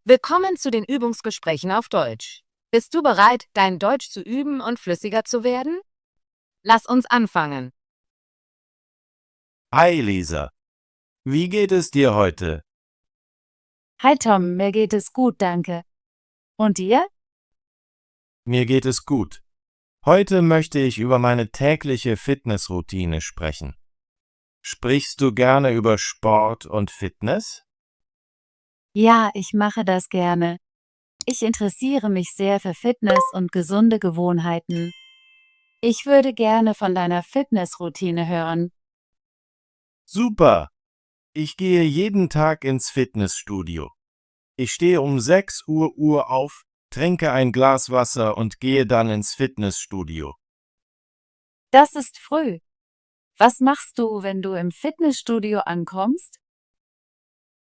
Willkommen zu den Übungsgesprächen auf Deutsch. Bist du bereit, dein Deutsch zu üben und flüssiger zu werden? Lass uns anfangen. Hi Lisa, wie geht es dir heute? Hi Tom, mir geht es gut, danke. Und dir? Mir geht es gut. Heute möchte ich über meine tägliche Fitnessroutine sprechen. Sprichst du gerne über Sport und Fitness? Ja, ich mache das gerne. Ich interessiere mich sehr für Fitness und gesunde Gewohnheiten. Ich würde gerne von deiner Fitnessroutine hören. Super! Ich gehe jeden Tag ins Fitnessstudio. Ich stehe um 6 Uhr auf, trinke ein Glas Wasser und gehe dann ins Fitnessstudio. Das ist früh. Was machst du, wenn du im Fitnessstudio ankommst?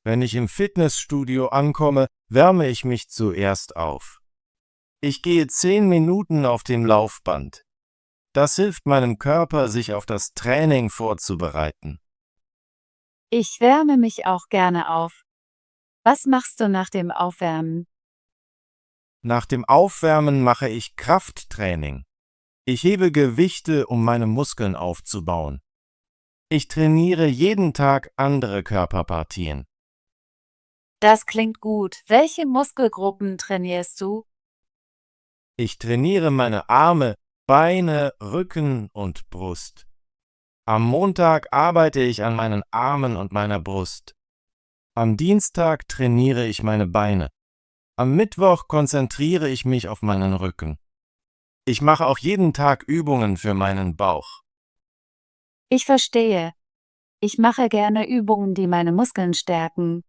Wenn ich im Fitnessstudio ankomme, wärme ich mich zuerst auf. Ich gehe 10 Minuten auf dem Laufband. Das hilft meinem Körper, sich auf das Training vorzubereiten. Ich wärme mich auch gerne auf. Was machst du nach dem Aufwärmen? Nach dem Aufwärmen mache ich Krafttraining. Ich hebe Gewichte, um meine Muskeln aufzubauen. Ich trainiere jeden Tag andere Körperpartien. Das klingt gut. Welche Muskelgruppen trainierst du? Ich trainiere meine Arme, Beine, Rücken und Brust. Am Montag arbeite ich an meinen Armen und meiner Brust. Am Dienstag trainiere ich meine Beine. Am Mittwoch konzentriere ich mich auf meinen Rücken. Ich mache auch jeden Tag Übungen für meinen Bauch. Ich verstehe. Ich mache gerne Übungen, die meine Muskeln stärken.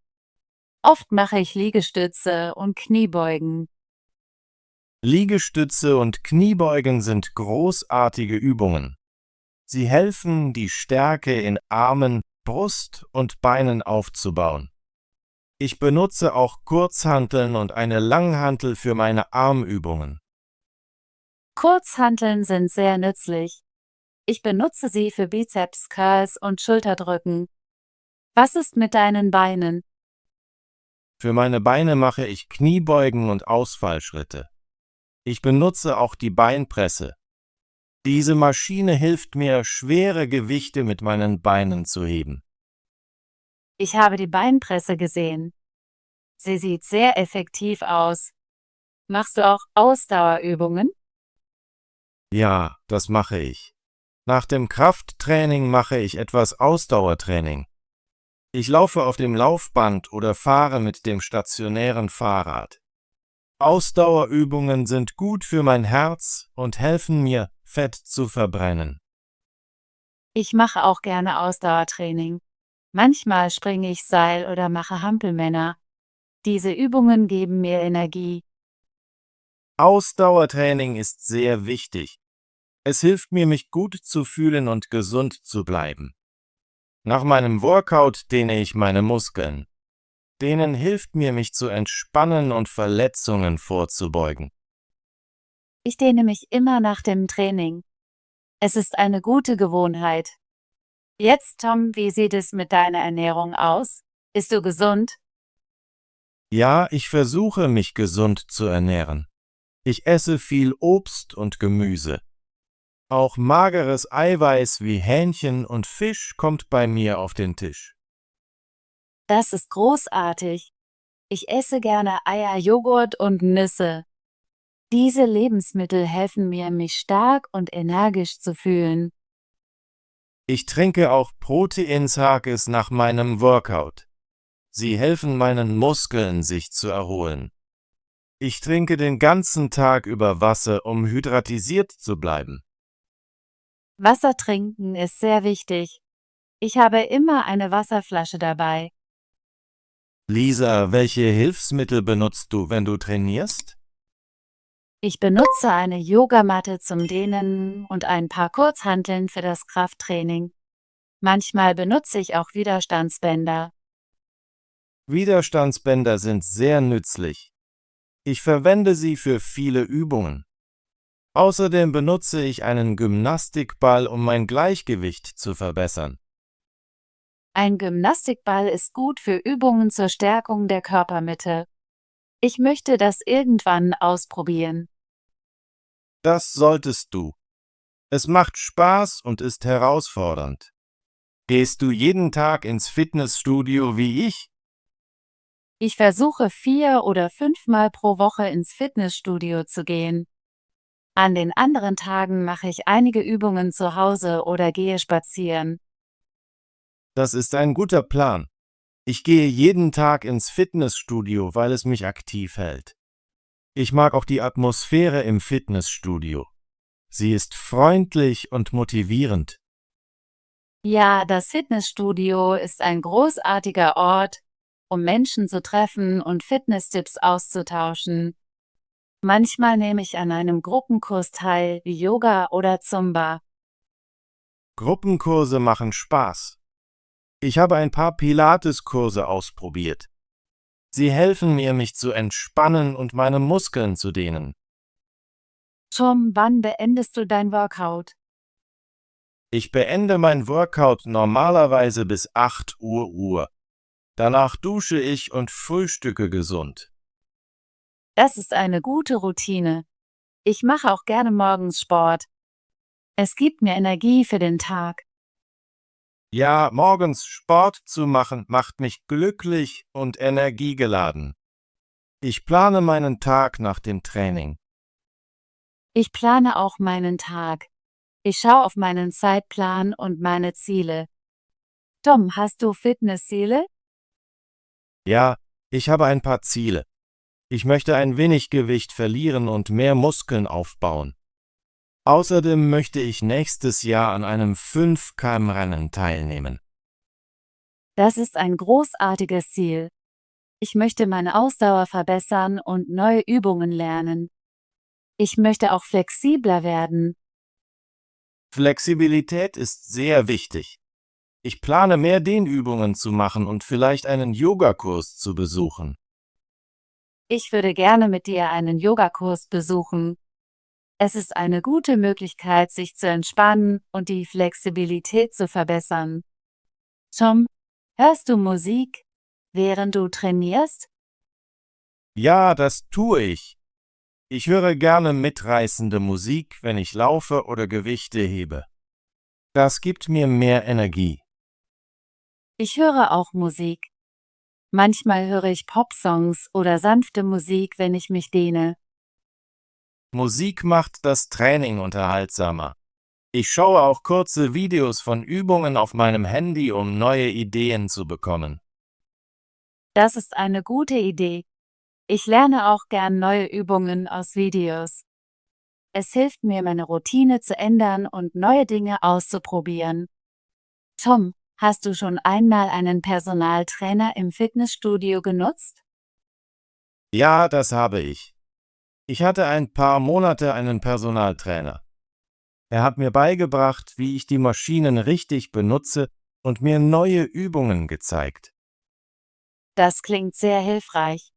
Oft mache ich Liegestütze und Kniebeugen. Liegestütze und Kniebeugen sind großartige Übungen. Sie helfen, die Stärke in Armen, Brust und Beinen aufzubauen. Ich benutze auch Kurzhanteln und eine Langhantel für meine Armübungen. Kurzhanteln sind sehr nützlich. Ich benutze sie für Bizeps, Curls und Schulterdrücken. Was ist mit deinen Beinen? Für meine Beine mache ich Kniebeugen und Ausfallschritte. Ich benutze auch die Beinpresse. Diese Maschine hilft mir, schwere Gewichte mit meinen Beinen zu heben. Ich habe die Beinpresse gesehen. Sie sieht sehr effektiv aus. Machst du auch Ausdauerübungen? Ja, das mache ich. Nach dem Krafttraining mache ich etwas Ausdauertraining. Ich laufe auf dem Laufband oder fahre mit dem stationären Fahrrad. Ausdauerübungen sind gut für mein Herz und helfen mir, Fett zu verbrennen. Ich mache auch gerne Ausdauertraining. Manchmal springe ich Seil oder mache Hampelmänner. Diese Übungen geben mir Energie. Ausdauertraining ist sehr wichtig. Es hilft mir, mich gut zu fühlen und gesund zu bleiben. Nach meinem Workout dehne ich meine Muskeln. Dehnen hilft mir, mich zu entspannen und Verletzungen vorzubeugen. Ich dehne mich immer nach dem Training. Es ist eine gute Gewohnheit. Jetzt, Tom, wie sieht es mit deiner Ernährung aus? Bist du gesund? Ja, ich versuche, mich gesund zu ernähren. Ich esse viel Obst und Gemüse. Auch mageres Eiweiß wie Hähnchen und Fisch kommt bei mir auf den Tisch. Das ist großartig. Ich esse gerne Eier, Joghurt und Nüsse. Diese Lebensmittel helfen mir, mich stark und energisch zu fühlen. Ich trinke auch Proteinsakes nach meinem Workout. Sie helfen meinen Muskeln, sich zu erholen. Ich trinke den ganzen Tag über Wasser, um hydratisiert zu bleiben. Wasser trinken ist sehr wichtig. Ich habe immer eine Wasserflasche dabei. Lisa, welche Hilfsmittel benutzt du, wenn du trainierst? Ich benutze eine Yogamatte zum Dehnen und ein paar Kurzhanteln für das Krafttraining. Manchmal benutze ich auch Widerstandsbänder. Widerstandsbänder sind sehr nützlich. Ich verwende sie für viele Übungen. Außerdem benutze ich einen Gymnastikball, um mein Gleichgewicht zu verbessern. Ein Gymnastikball ist gut für Übungen zur Stärkung der Körpermitte. Ich möchte das irgendwann ausprobieren. Das solltest du. Es macht Spaß und ist herausfordernd. Gehst du jeden Tag ins Fitnessstudio wie ich? Ich versuche 4 oder 5 Mal pro Woche ins Fitnessstudio zu gehen. An den anderen Tagen mache ich einige Übungen zu Hause oder gehe spazieren. Das ist ein guter Plan. Ich gehe jeden Tag ins Fitnessstudio, weil es mich aktiv hält. Ich mag auch die Atmosphäre im Fitnessstudio. Sie ist freundlich und motivierend. Ja, das Fitnessstudio ist ein großartiger Ort, um Menschen zu treffen und Fitnesstipps auszutauschen. Manchmal nehme ich an einem Gruppenkurs teil, wie Yoga oder Zumba. Gruppenkurse machen Spaß. Ich habe ein paar Pilates-Kurse ausprobiert. Sie helfen mir, mich zu entspannen und meine Muskeln zu dehnen. Tom, wann beendest du dein Workout? Ich beende mein Workout normalerweise bis 8 Uhr. Danach dusche ich und frühstücke gesund. Das ist eine gute Routine. Ich mache auch gerne morgens Sport. Es gibt mir Energie für den Tag. Ja, morgens Sport zu machen macht mich glücklich und energiegeladen. Ich plane meinen Tag nach dem Training. Ich plane auch meinen Tag. Ich schaue auf meinen Zeitplan und meine Ziele. Tom, hast du Fitnessziele? Ja, ich habe ein paar Ziele. Ich möchte ein wenig Gewicht verlieren und mehr Muskeln aufbauen. Außerdem möchte ich nächstes Jahr an einem 5 km-Rennen teilnehmen. Das ist ein großartiges Ziel. Ich möchte meine Ausdauer verbessern und neue Übungen lernen. Ich möchte auch flexibler werden. Flexibilität ist sehr wichtig. Ich plane mehr Dehnübungen zu machen und vielleicht einen Yogakurs zu besuchen. Ich würde gerne mit dir einen Yogakurs besuchen. Es ist eine gute Möglichkeit, sich zu entspannen und die Flexibilität zu verbessern. Tom, hörst du Musik, während du trainierst? Ja, das tue ich. Ich höre gerne mitreißende Musik, wenn ich laufe oder Gewichte hebe. Das gibt mir mehr Energie. Ich höre auch Musik. Manchmal höre ich Popsongs oder sanfte Musik, wenn ich mich dehne. Musik macht das Training unterhaltsamer. Ich schaue auch kurze Videos von Übungen auf meinem Handy, um neue Ideen zu bekommen. Das ist eine gute Idee. Ich lerne auch gern neue Übungen aus Videos. Es hilft mir, meine Routine zu ändern und neue Dinge auszuprobieren. Tom, hast du schon einmal einen Personaltrainer im Fitnessstudio genutzt? Ja, das habe ich. Ich hatte ein paar Monate einen Personaltrainer. Er hat mir beigebracht, wie ich die Maschinen richtig benutze und mir neue Übungen gezeigt. Das klingt sehr hilfreich.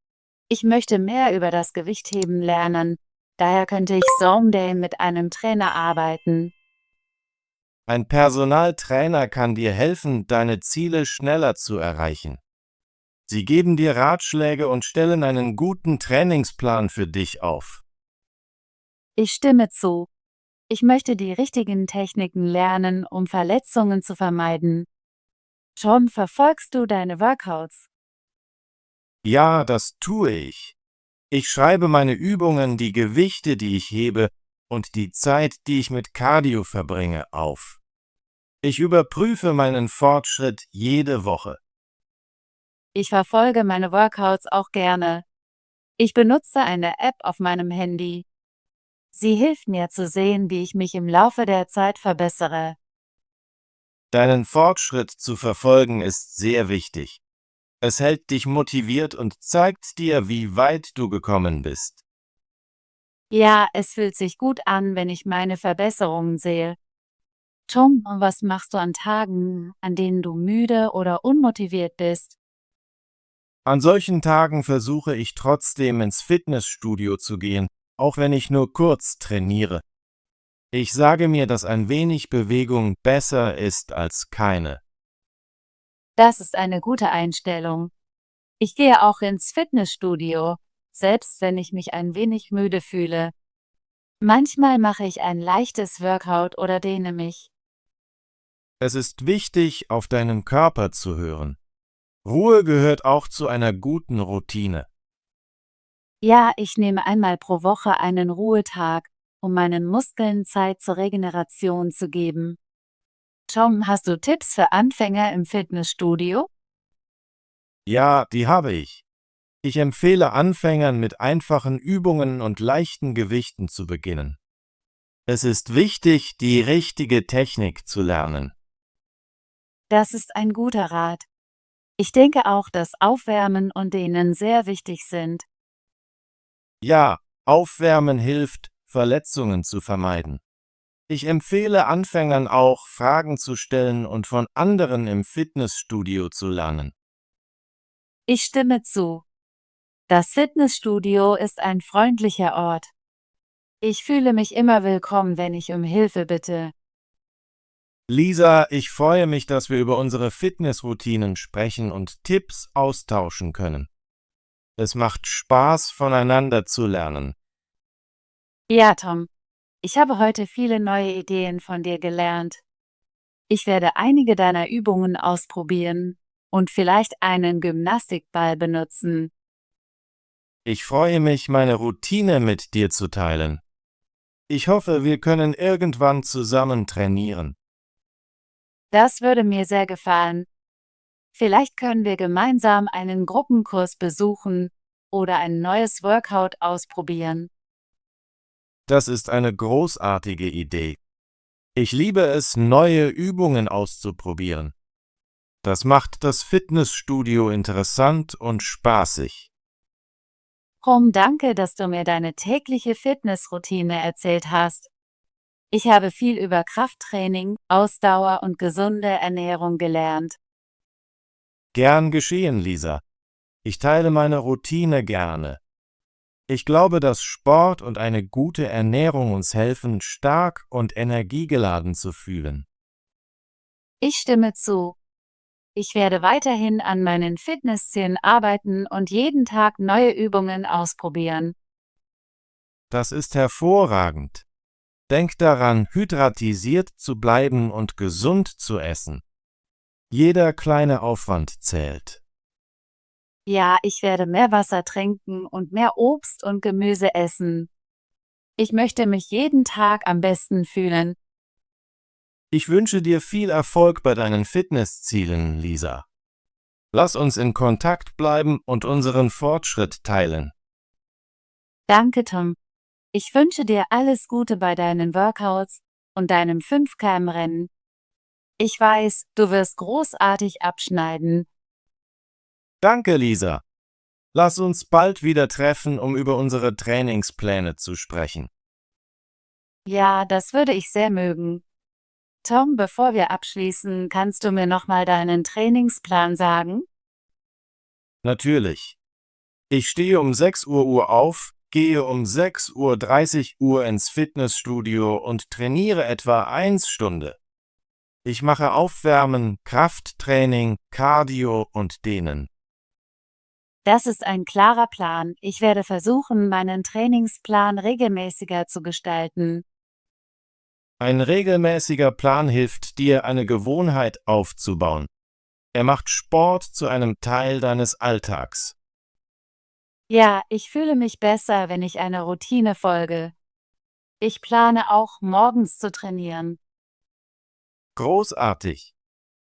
Ich möchte mehr über das Gewichtheben lernen. Daher könnte ich someday mit einem Trainer arbeiten. Ein Personaltrainer kann dir helfen, deine Ziele schneller zu erreichen. Sie geben dir Ratschläge und stellen einen guten Trainingsplan für dich auf. Ich stimme zu. Ich möchte die richtigen Techniken lernen, um Verletzungen zu vermeiden. Tom, verfolgst du deine Workouts? Ja, das tue ich. Ich schreibe meine Übungen, die Gewichte, die ich hebe und die Zeit, die ich mit Cardio verbringe, auf. Ich überprüfe meinen Fortschritt jede Woche. Ich verfolge meine Workouts auch gerne. Ich benutze eine App auf meinem Handy. Sie hilft mir zu sehen, wie ich mich im Laufe der Zeit verbessere. Deinen Fortschritt zu verfolgen ist sehr wichtig. Es hält dich motiviert und zeigt dir, wie weit du gekommen bist. Ja, es fühlt sich gut an, wenn ich meine Verbesserungen sehe. Tom, was machst du an Tagen, an denen du müde oder unmotiviert bist? An solchen Tagen versuche ich trotzdem ins Fitnessstudio zu gehen, auch wenn ich nur kurz trainiere. Ich sage mir, dass ein wenig Bewegung besser ist als keine. Das ist eine gute Einstellung. Ich gehe auch ins Fitnessstudio, selbst wenn ich mich ein wenig müde fühle. Manchmal mache ich ein leichtes Workout oder dehne mich. Es ist wichtig, auf deinen Körper zu hören. Ruhe gehört auch zu einer guten Routine. Ja, ich nehme einmal pro Woche einen Ruhetag, um meinen Muskeln Zeit zur Regeneration zu geben. Tom, hast du Tipps für Anfänger im Fitnessstudio? Ja, die habe ich. Ich empfehle Anfängern, mit einfachen Übungen und leichten Gewichten zu beginnen. Es ist wichtig, die richtige Technik zu lernen. Das ist ein guter Rat. Ich denke auch, dass Aufwärmen und Dehnen sehr wichtig sind. Ja, Aufwärmen hilft, Verletzungen zu vermeiden. Ich empfehle Anfängern auch, Fragen zu stellen und von anderen im Fitnessstudio zu lernen. Ich stimme zu. Das Fitnessstudio ist ein freundlicher Ort. Ich fühle mich immer willkommen, wenn ich um Hilfe bitte. Lisa, ich freue mich, dass wir über unsere Fitnessroutinen sprechen und Tipps austauschen können. Es macht Spaß, voneinander zu lernen. Ja, Tom. Ich habe heute viele neue Ideen von dir gelernt. Ich werde einige deiner Übungen ausprobieren und vielleicht einen Gymnastikball benutzen. Ich freue mich, meine Routine mit dir zu teilen. Ich hoffe, wir können irgendwann zusammen trainieren. Das würde mir sehr gefallen. Vielleicht können wir gemeinsam einen Gruppenkurs besuchen oder ein neues Workout ausprobieren. Das ist eine großartige Idee. Ich liebe es, neue Übungen auszuprobieren. Das macht das Fitnessstudio interessant und spaßig. Tom, danke, dass du mir deine tägliche Fitnessroutine erzählt hast. Ich habe viel über Krafttraining, Ausdauer und gesunde Ernährung gelernt. Gern geschehen, Lisa. Ich teile meine Routine gerne. Ich glaube, dass Sport und eine gute Ernährung uns helfen, stark und energiegeladen zu fühlen. Ich stimme zu. Ich werde weiterhin an meinen Fitnesszielen arbeiten und jeden Tag neue Übungen ausprobieren. Das ist hervorragend. Denk daran, hydratisiert zu bleiben und gesund zu essen. Jeder kleine Aufwand zählt. Ja, ich werde mehr Wasser trinken und mehr Obst und Gemüse essen. Ich möchte mich jeden Tag am besten fühlen. Ich wünsche dir viel Erfolg bei deinen Fitnesszielen, Lisa. Lass uns in Kontakt bleiben und unseren Fortschritt teilen. Danke, Tom. Ich wünsche dir alles Gute bei deinen Workouts und deinem 5 km-Rennen. Ich weiß, du wirst großartig abschneiden. Danke, Lisa. Lass uns bald wieder treffen, um über unsere Trainingspläne zu sprechen. Ja, das würde ich sehr mögen. Tom, bevor wir abschließen, kannst du mir nochmal deinen Trainingsplan sagen? Natürlich. Ich stehe um 6 Uhr auf, gehe um 6:30 Uhr ins Fitnessstudio und trainiere etwa 1 Stunde. Ich mache Aufwärmen, Krafttraining, Cardio und Dehnen. Das ist ein klarer Plan. Ich werde versuchen, meinen Trainingsplan regelmäßiger zu gestalten. Ein regelmäßiger Plan hilft dir, eine Gewohnheit aufzubauen. Er macht Sport zu einem Teil deines Alltags. Ja, ich fühle mich besser, wenn ich einer Routine folge. Ich plane auch, morgens zu trainieren. Großartig!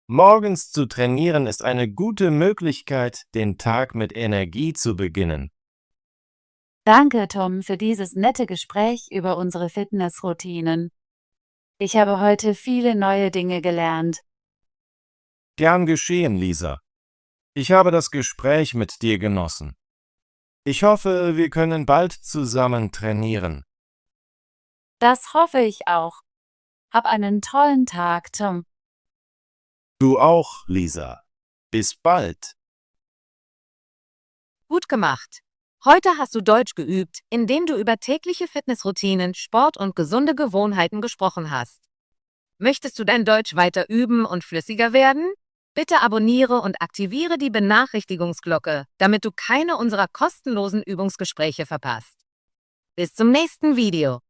Morgens zu trainieren ist eine gute Möglichkeit, den Tag mit Energie zu beginnen. Danke, Tom, für dieses nette Gespräch über unsere Fitnessroutinen. Ich habe heute viele neue Dinge gelernt. Gern geschehen, Lisa. Ich habe das Gespräch mit dir genossen. Ich hoffe, wir können bald zusammen trainieren. Das hoffe ich auch. Hab einen tollen Tag, Tom. Du auch, Lisa. Bis bald. Gut gemacht. Heute hast du Deutsch geübt, indem du über tägliche Fitnessroutinen, Sport und gesunde Gewohnheiten gesprochen hast. Möchtest du dein Deutsch weiter üben und flüssiger werden? Bitte abonniere und aktiviere die Benachrichtigungsglocke, damit du keine unserer kostenlosen Übungsgespräche verpasst. Bis zum nächsten Video.